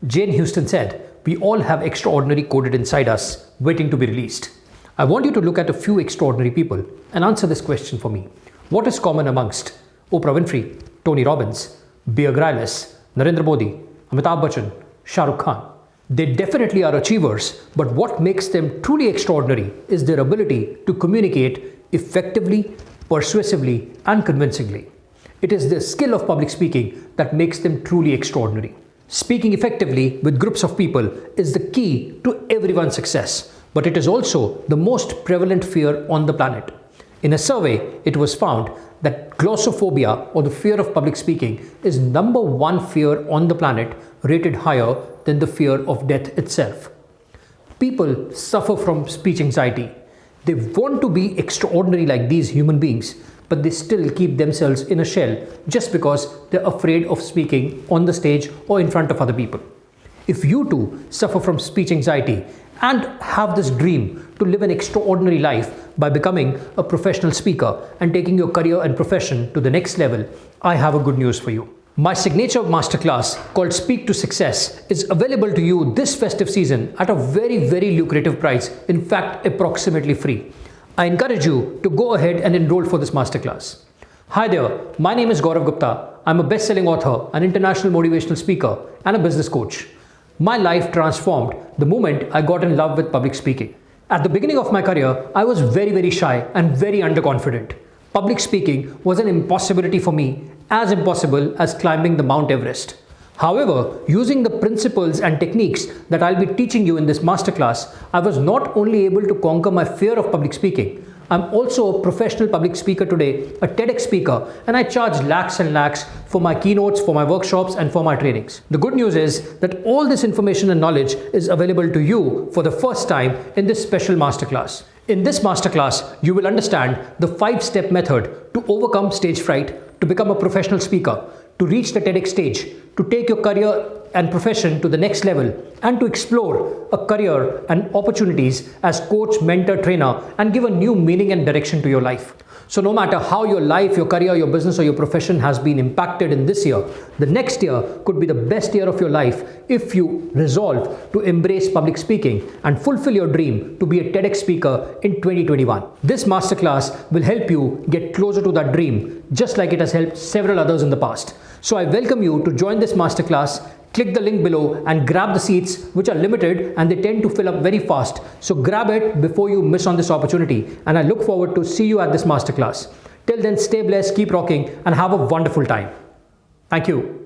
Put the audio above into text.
Jane Houston said, "We all have extraordinary coded inside us, waiting to be released." I want you to look at a few extraordinary people and answer this question for me. What is common amongst Oprah Winfrey, Tony Robbins, Bear Grylls, Narendra Modi, Amitabh Bachchan, Shah Rukh Khan? They definitely are achievers, but what makes them truly extraordinary is their ability to communicate effectively, persuasively, and convincingly. It is the skill of public speaking that makes them truly extraordinary. Speaking effectively with groups of people is the key to everyone's success, but it is also the most prevalent fear on the planet. In a survey, it was found that glossophobia, or the fear of public speaking, is number one fear on the planet, rated higher than the fear of death itself. People suffer from speech anxiety. They want to be extraordinary like these human beings, but they still keep themselves in a shell just because they're afraid of speaking on the stage or in front of other people. If you too suffer from speech anxiety and have this dream to live an extraordinary life by becoming a professional speaker and taking your career and profession to the next level, I have a good news for you. My signature masterclass called Speak to Success is available to you this festive season at a very lucrative price, in fact approximately free. I encourage you to go ahead and enroll for this masterclass. Hi there, my name is Gaurav Gupta. I'm a best-selling author, an international motivational speaker, and a business coach. My life transformed the moment I got in love with public speaking. At the beginning of my career, I was very shy and very underconfident. Public speaking was an impossibility for me, as impossible as climbing the Mount Everest. However, using the principles and techniques that I'll be teaching you in this masterclass, I was not only able to conquer my fear of public speaking, I'm also a professional public speaker today, a TEDx speaker, and I charge lakhs and lakhs for my keynotes, for my workshops, and for my trainings. The good news is that all this information and knowledge is available to you for the first time in this special masterclass. In this masterclass, you will understand the 5-step method to overcome stage fright, to become a professional speaker, to reach the TEDx stage, to take your career and profession to the next level, and to explore a career and opportunities as coach, mentor, trainer, and give a new meaning and direction to your life. So no matter how your life, your career, your business, or your profession has been impacted in this year, the next year could be the best year of your life if you resolve to embrace public speaking and fulfill your dream to be a TEDx speaker in 2021. This masterclass will help you get closer to that dream, just like it has helped several others in the past. So I welcome you to join this masterclass. Click the link below and grab the seats, which are limited and they tend to fill up very fast. So grab it before you miss on this opportunity. And I look forward to see you at this masterclass. Till then, stay blessed, keep rocking, and have a wonderful time. Thank you.